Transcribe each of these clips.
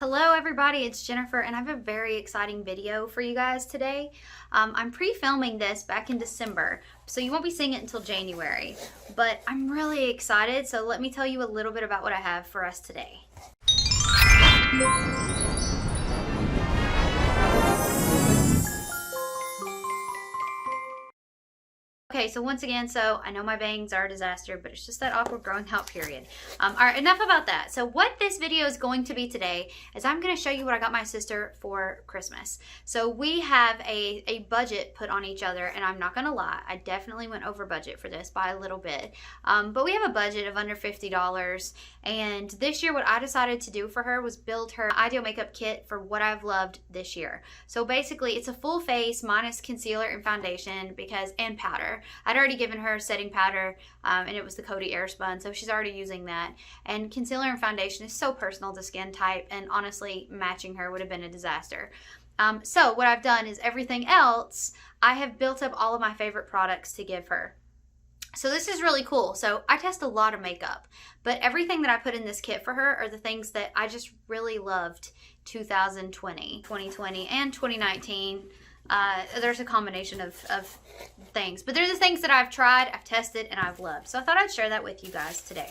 Hello everybody, it's Jennifer and I have a very exciting video for you guys today. I'm pre-filming this back in December, so you won't be seeing it until January, but I'm really excited, so let me tell you a little bit about what I have for us today. Okay, so once again, so I know my bangs are a disaster, but it's just that awkward growing out period. All right, enough about that. So what this video is going to be today is I'm going to show you what I got my sister for Christmas. So we have a budget put on each other, and I'm not going to lie, I definitely went over budget for this by a little bit. But we have a budget of under $50, and this year what I decided to do for her was build her ideal makeup kit for what I've loved this year. So basically, it's a full face minus concealer and foundation and powder. I'd already given her setting powder and it was the Coty Airspun, so she's already using that. And concealer and foundation is so personal to skin type, and honestly matching her would have been a disaster. So what I've done is everything else, I have built up all of my favorite products to give her. So this is really cool. So I test a lot of makeup, but everything that I put in this kit for her are the things that I just really loved 2020, and 2019. There's a combination of things, but they're the things that I've tried, I've tested, and I've loved. So I thought I'd share that with you guys today.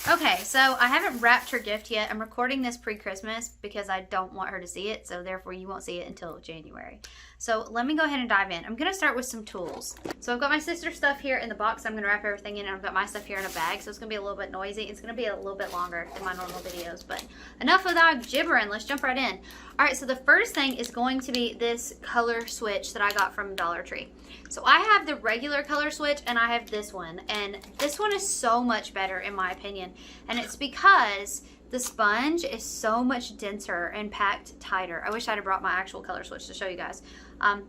Okay, so I haven't wrapped her gift yet. I'm recording this pre-Christmas because I don't want her to see it, so therefore you won't see it until January. So let me go ahead and dive in. I'm going to start with some tools. So I've got my sister's stuff here in the box. I'm going to wrap everything in, and I've got my stuff here in a bag, so it's going to be a little bit noisy. It's going to be a little bit longer than my normal videos, but enough of that gibbering. Let's jump right in. All right, so the first thing is going to be this color switch that I got from Dollar Tree. So I have the regular color switch, and I have this one, and this one is so much better in my opinion, and it's because the sponge is so much denser and packed tighter. I wish I'd have brought my actual color switch to show you guys,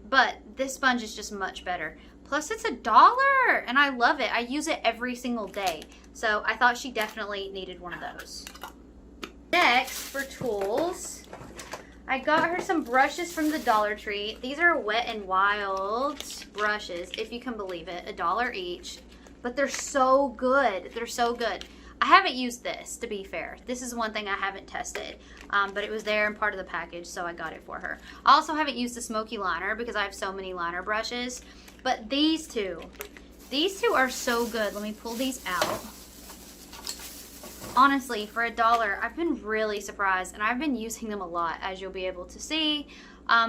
but this sponge is just much better. Plus it's $1 and I love it. I use it every single day, so I thought she definitely needed one of those. Next, for tools, I got her some brushes from the Dollar Tree. These are Wet n Wild brushes, if you can believe it, $1 each, but they're so good. They're so good. I haven't used this, to be fair. This is one thing I haven't tested, but it was there and part of the package, so I got it for her. I also haven't used the smoky liner because I have so many liner brushes, but these two are so good. Let me pull these out. Honestly, for $1, I've been really surprised, and I've been using them a lot, as you'll be able to see.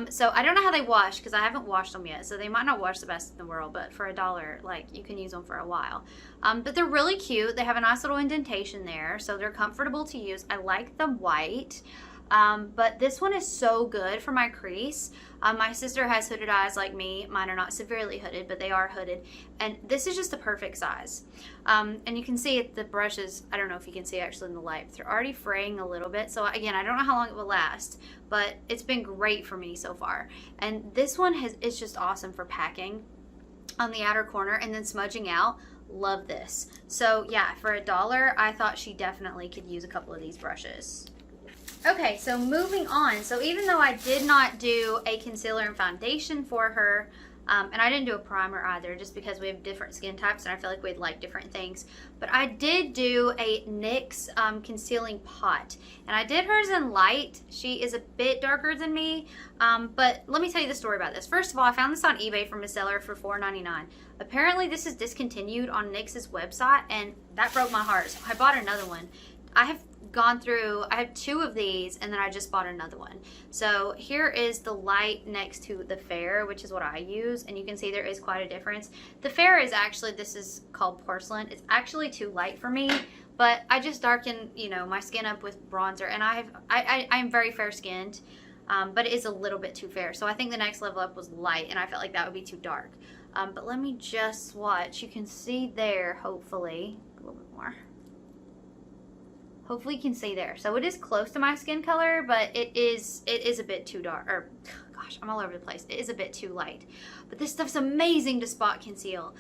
So I don't know how they wash because I haven't washed them yet, so they might not wash the best in the world, but for $1, like, you can use them for a while. But they're really cute. They have a nice little indentation there, so they're comfortable to use. I like the white. But this one is so good for my crease. My sister has hooded eyes like me. Mine are not severely hooded, but they are hooded. And this is just the perfect size. And you can see the brushes, I don't know if you can see actually in the light, they're already fraying a little bit. So again, I don't know how long it will last, but it's been great for me so far. And this one is just awesome for packing on the outer corner and then smudging out. Love this. So yeah, for $1, I thought she definitely could use a couple of these brushes. Okay, so moving on. So even though I did not do a concealer and foundation for her, and I didn't do a primer either, just because we have different skin types and I feel like we'd like different things, but I did do a NYX concealing pot, and I did hers in light. She is a bit darker than me, but let me tell you the story about this. First of all, I found this on eBay from a seller for $4.99. Apparently this is discontinued on NYX's website, and that broke my heart, so I bought another one. I have two of these, and then I just bought another one. So here is the light next to the fair, which is what I use, and you can see there is quite a difference. The fair is actually, this is called porcelain. It's actually too light for me, but I just darken, you know, my skin up with bronzer, and I'm very fair skinned, but it is a little bit too fair. So I think the next level up was light, and I felt like that would be too dark. But let me just swatch. You can see there, hopefully, a little bit more. Hopefully you can see there. So it is close to my skin color, but it is a bit too dark, or gosh, I'm all over the place. It is a bit too light. But this stuff's amazing to spot conceal.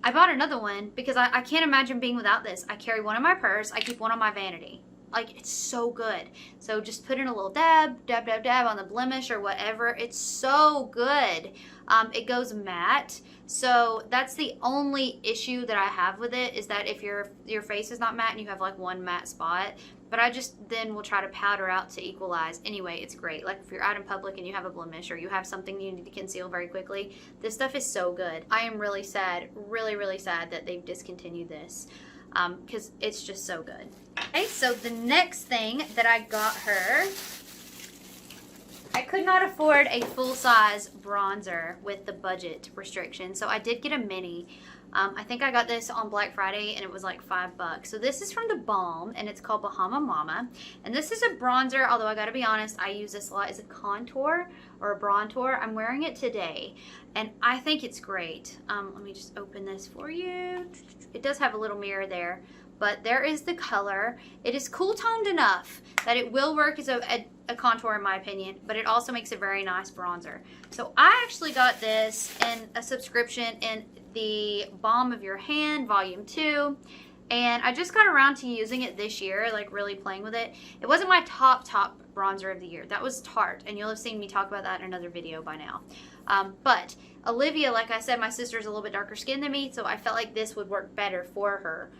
I bought another one because I can't imagine being without this. I carry one in my purse. I keep one on my vanity. like, it's so good. So just put in a little dab, dab, dab, dab on the blemish or whatever. It's so good. It goes matte. So that's the only issue that I have with it, is that if your face is not matte and you have like one matte spot, but I just then will try to powder out to equalize. Anyway, it's great. Like if you're out in public and you have a blemish or you have something you need to conceal very quickly, this stuff is so good. I am really sad, really, really sad that they've discontinued this, because it's just so good. Okay, so the next thing that I got her, I could not afford a full-size bronzer with the budget restriction, so I did get a mini. I think I got this on Black Friday and it was like $5. So this is from the Balm and it's called Bahama Mama. And this is a bronzer, although I gotta be honest, I use this a lot as a contour or a bronzer. I'm wearing it today and I think it's great. Let me just open this for you. It does have a little mirror there, but there is the color. It is cool toned enough that it will work as a contour in my opinion, but it also makes a very nice bronzer. So I actually got this in a subscription in the Balm of Your Hand Volume 2, and I just got around to using it this year, like really playing with it. It wasn't my top bronzer of the year. That was Tarte, and you'll have seen me talk about that in another video by now. But Olivia, like I said, my sister's a little bit darker skinned than me, so I felt like this would work better for her.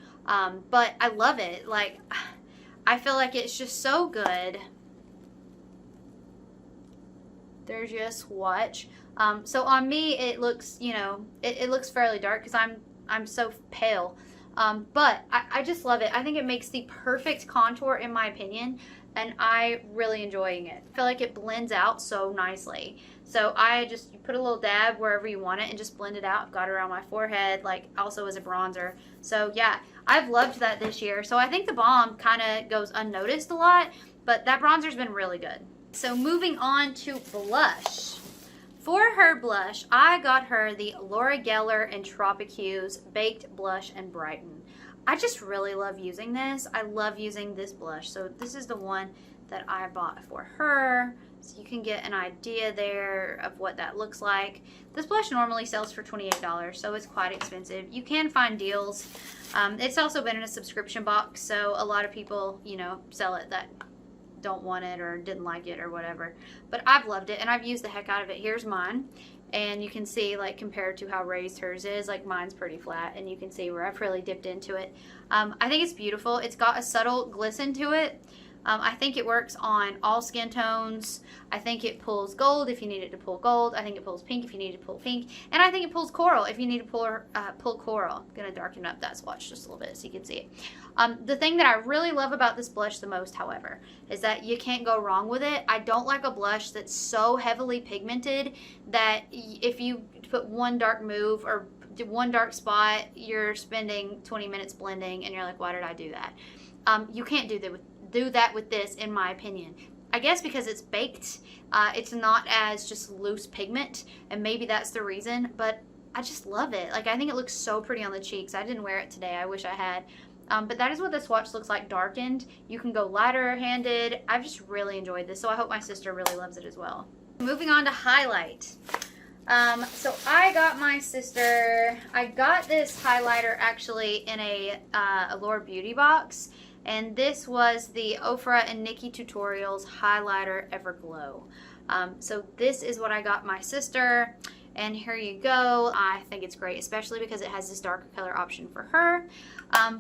But I love it. Like, I feel like it's just so good. There's your swatch. So on me, it looks, you know, it looks fairly dark because I'm so pale. But I just love it. I think it makes the perfect contour in my opinion, and I really enjoying it. I feel like it blends out so nicely. So I just put a little dab wherever you want it and just blend it out. Got it around my forehead, like also as a bronzer. So yeah, I've loved that this year. So I think the Balm kind of goes unnoticed a lot, but that bronzer's been really good. So moving on to blush. For her blush, I got her the Laura Geller and Tropic Hues Baked Blush and Brighten. I just really love using this. I love using this blush. So this is the one that I bought for her. So you can get an idea there of what that looks like. This blush normally sells for $28, so it's quite expensive. You can find deals. It's also been in a subscription box, so a lot of people, you know, sell it that don't want it or didn't like it or whatever, but I've loved it and I've used the heck out of it. Here's mine, and you can see, like, compared to how raised hers is, like mine's pretty flat, and you can see where I've really dipped into it. I think it's beautiful. It's got a subtle glisten to it. I think it works on all skin tones. I think it pulls gold if you need it to pull gold. I think it pulls pink if you need it to pull pink. And I think it pulls coral if you need to pull coral. I'm going to darken up that swatch just a little bit so you can see it. The thing that I really love about this blush the most, however, is that you can't go wrong with it. I don't like a blush that's so heavily pigmented that if you put one dark move or one dark spot, you're spending 20 minutes blending and you're like, why did I do that? You can't do that with this, in my opinion. I guess because it's baked, it's not as just loose pigment, and maybe that's the reason, but I just love it. Like, I think it looks so pretty on the cheeks. I didn't wear it today. I wish I had. But that is what the swatch looks like darkened. You can go lighter handed. I've just really enjoyed this, so I hope my sister really loves it as well. Moving on to highlight. So I got my sister, I got this highlighter actually in a Allure Beauty box. And this was the OFRA and Nikki Tutorials Highlighter Everglow. So this is what I got my sister. And here you go. I think it's great, especially because it has this darker color option for her.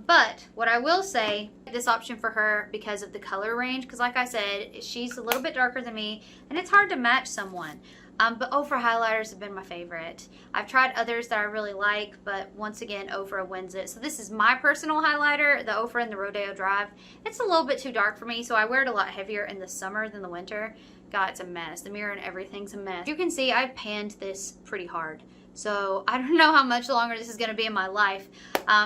But what I will say, this option for her because of the color range, because like I said, she's a little bit darker than me, and it's hard to match someone. But OFRA highlighters have been my favorite. I've tried others that I really like, but once again, OFRA wins it. So this is my personal highlighter, the OFRA in the Rodeo Drive. It's a little bit too dark for me, so I wear it a lot heavier in the summer than the winter. God, it's a mess. The mirror and everything's a mess. You can see I've panned this pretty hard. So I don't know how much longer this is going to be in my life.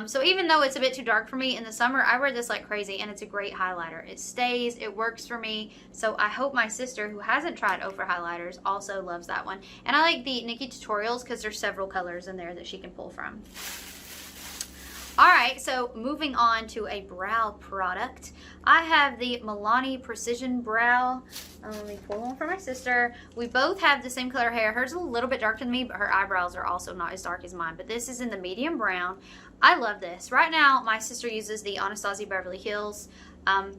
So even though it's a bit too dark for me in the summer, I wear this like crazy, and it's a great highlighter. It stays, it works for me. So I hope my sister, who hasn't tried OFRA highlighters, also loves that one. And I like the Nikki Tutorials because there's several colors in there that she can pull from. Alright, so moving on to a brow product. I have the Milani Pecision Brow. Let me pull one for my sister. We both have the same color hair. Hers is a little bit darker than me, but her eyebrows are also not as dark as mine. But this is in the medium brown. I love this. Right now, my sister uses the Anastasia Beverly Hills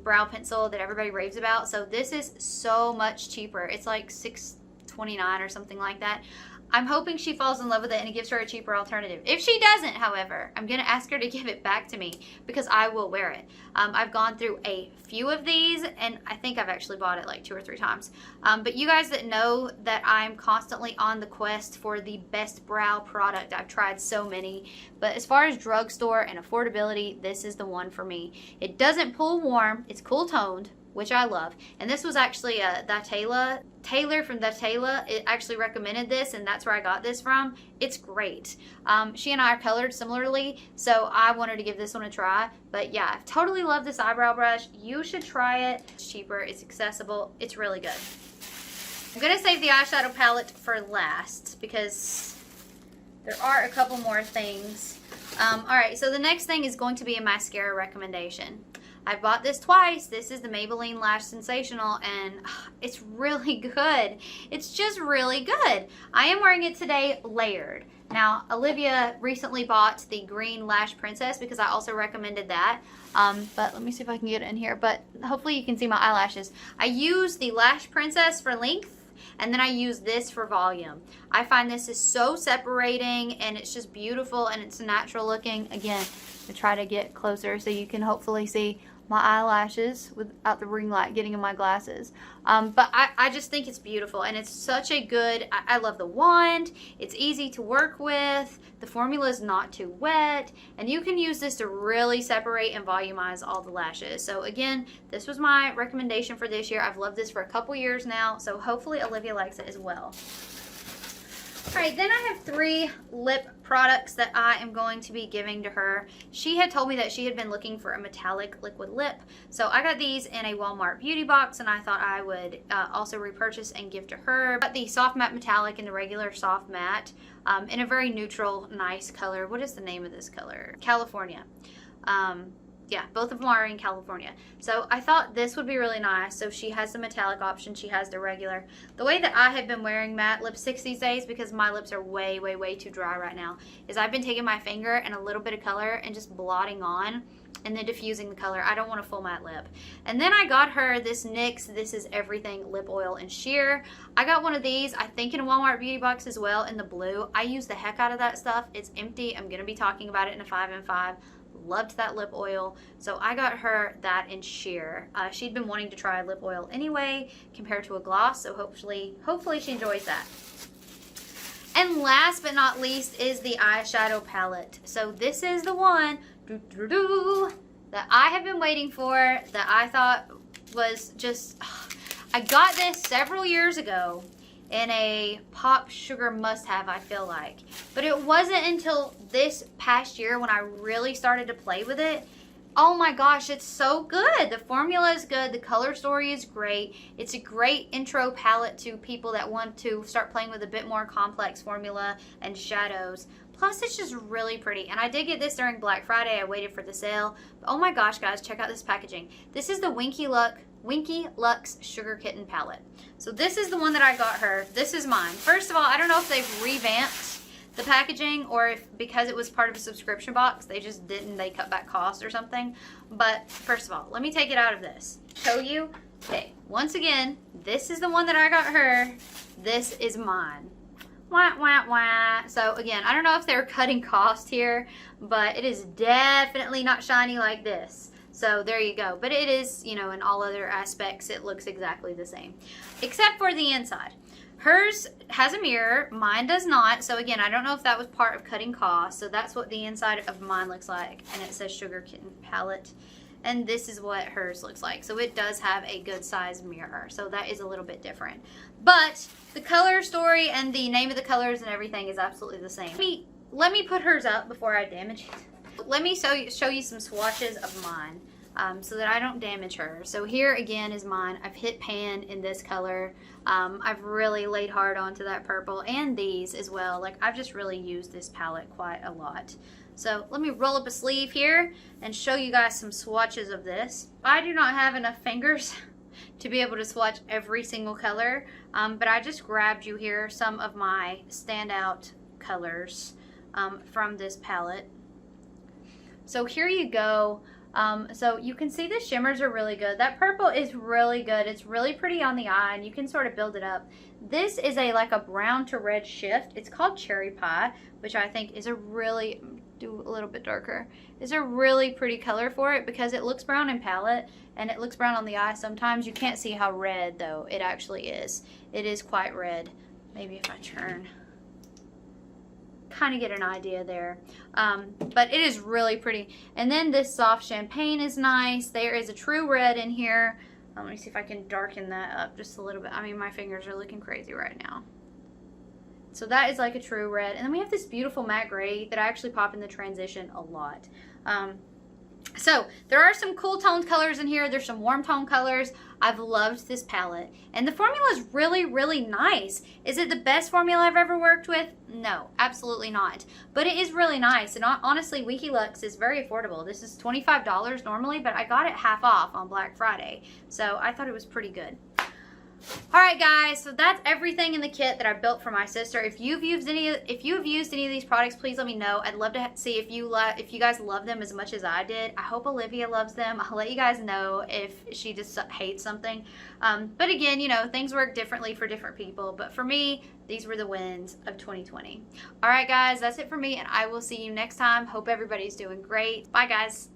brow pencil that everybody raves about. So this is so much cheaper. It's like $6.29 or something like that. I'm hoping she falls in love with it and it gives her a cheaper alternative. If she doesn't, however, I'm going to ask her to give it back to me because I will wear it. I've gone through a few of these and I think I've actually bought it like 2 or 3 times. But you guys that know that I'm constantly on the quest for the best brow product. I've tried so many. But as far as drugstore and affordability, this is the one for me. It doesn't pull warm. It's cool toned, which I love. And this was actually Taylor from the Taylor. It actually recommended this, and that's where I got this from. It's great. She and I are colored similarly, so I wanted to give this one a try. But yeah, I totally love this eyebrow brush. You should try it. It's cheaper, it's accessible, it's really good. I'm gonna save the eyeshadow palette for last because there are a couple more things. Alright, so the next thing is going to be a mascara recommendation. I bought this twice. This is the Maybelline Lash Sensational, and it's really good. It's just really good. I am wearing it today layered. Now, Olivia recently bought the green Lash Princess because I also recommended that. But let me see if I can get it in here. But hopefully you can see my eyelashes. I use the Lash Princess for length, and then I use this for volume. I find this is so separating, and it's just beautiful, and it's natural looking. Again, to try to get closer so you can hopefully see my eyelashes without the ring light getting in my glasses. But I just think it's beautiful, and it's such a good, I love the wand. It's easy to work with. The formula is not too wet, and you can use this to really separate and volumize all the lashes. So again, this was my recommendation for this year. I've loved this for a couple years now, so hopefully Olivia likes it as well. Alright, then I have 3 lip products that I am going to be giving to her. She had told me that she had been looking for a metallic liquid lip. So I got these in a Walmart beauty box, and I thought I would also repurchase and give to her. I got the soft matte metallic and the regular soft matte in a very neutral, nice color. What is the name of this color? California. Yeah, both of them are in California. So I thought this would be really nice. So she has the metallic option. She has the regular. The way that I have been wearing matte lipsticks these days, because my lips are way, way, way too dry right now, is I've been taking my finger and a little bit of color and just blotting on and then diffusing the color. I don't want a full matte lip. And then I got her this NYX This Is Everything Lip Oil and Sheer. I got one of these, I think in a Walmart beauty box as well, in the blue. I use the heck out of that stuff. It's empty. I'm going to be talking about it in a 5 in 5. Loved that lip oil, so I got her that in sheer. She'd been wanting to try lip oil anyway compared to a gloss, so hopefully she enjoys that. And last but not least is the eyeshadow palette. So this is the one that I have been waiting for, that I thought was just, I got this several years ago in a pop sugar must-have, I feel like. But it wasn't until this past year when I really started to play with it. Oh my gosh, it's so good. The formula is good. The color story is great. It's a great intro palette to people that want to start playing with a bit more complex formula and shadows. Plus, it's just really pretty. And I did get this during Black Friday. I waited for the sale. But oh my gosh, guys, check out this packaging. This is the Winky Lux Sugar Kitten palette. So this is the one that I got her. This is mine. First of all, I don't know if they've revamped the packaging or if because it was part of a subscription box, they just didn't, they cut back cost or something. But first of all, let me take it out of this. Show you. Okay, once again, this is the one that I got her. This is mine. Wah, wah, wah. So again, I don't know if they're cutting cost here, but it is definitely not shiny like this. So there you go. But it is, you know, in all other aspects, it looks exactly the same. Except for the inside. Hers has a mirror. Mine does not. So again, I don't know if that was part of cutting costs. So that's what the inside of mine looks like. And it says Sugar Kitten Palette. And this is what hers looks like. So it does have a good size mirror. So that is a little bit different. But the color story and the name of the colors and everything is absolutely the same. Let me put hers up before I damage it. Let me show you some swatches of mine so that I don't damage her. So here again is mine. I've hit pan in this color. I've really laid hard onto that purple and these as well. Like I've just really used this palette quite a lot. So let me roll up a sleeve here and show you guys some swatches of this. I do not have enough fingers to be able to swatch every single color, but I just grabbed you here some of my standout colors from this palette. So here you go. So you can see the shimmers are really good. That purple is really good. It's really pretty on the eye, and you can sort of build it up. This is like a brown to red shift. It's called Cherry Pie, which I think is a really, do a little bit darker, is a really pretty color for it because it looks brown in palette and it looks brown on the eye sometimes. You can't see how red though it actually is. It is quite red. Maybe if I turn, kind of get an idea there. But it is really pretty. And then this soft champagne is nice. There is a true red in here. Let me see if I can darken that up just a little bit. I mean, my fingers are looking crazy right now. So that is like a true red. And then we have this beautiful matte gray that I actually pop in the transition a lot. So there are some cool toned colors in here. There's some warm tone colors. I've loved this palette. And the formula is really, really nice. Is it the best formula I've ever worked with? No, absolutely not. But it is really nice. And honestly, Winky Lux is very affordable. This is $25 normally, but I got it half off on Black Friday. So I thought it was pretty good. Alright guys, so that's everything in the kit that I built for my sister. If you've used any of these products, please let me know. I'd love to see if you guys love them as much as I did. I hope Olivia loves them. I'll let you guys know if she just hates something. But again, you know, things work differently for different people. But for me, these were the wins of 2020. Alright guys, that's it for me, and I will see you next time. Hope everybody's doing great. Bye guys.